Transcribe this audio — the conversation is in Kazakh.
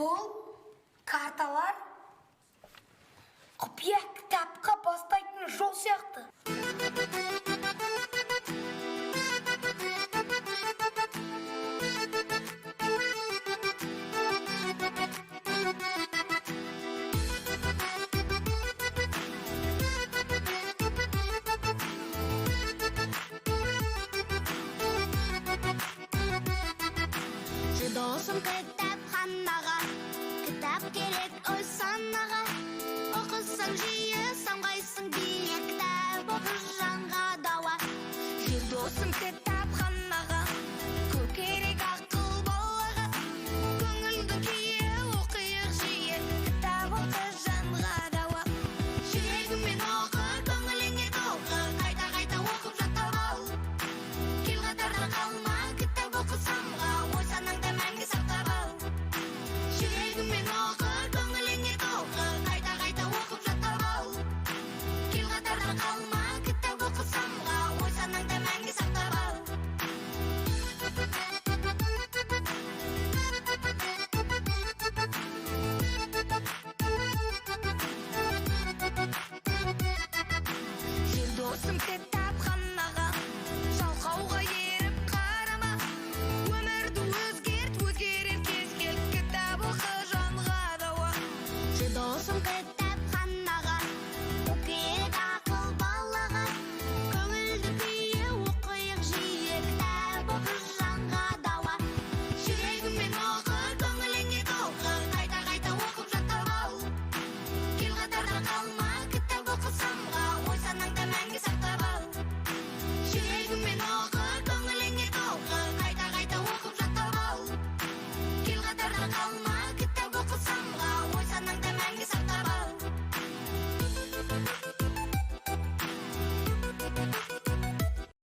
Бұл карталар құпия кітапқа бастайтын жол сияқты. Досым кітапханаға, кітап керек ой санаға. Оқысаң жиі самғайсың биік, кітап оқыр жанға дауа. Досым кітапханаға, көп керек ақыл балаға. Көңілдің күйі оқиық жиі, кітап оқыр жанға дауа. Жүрегімен оқы, көңіліңе толқы, қайта-қайта оқып жаттап ал. Кел қатарда қалма, кітап оқы самға, ой санаңды мәңгі сақтап ал. Жүрегімен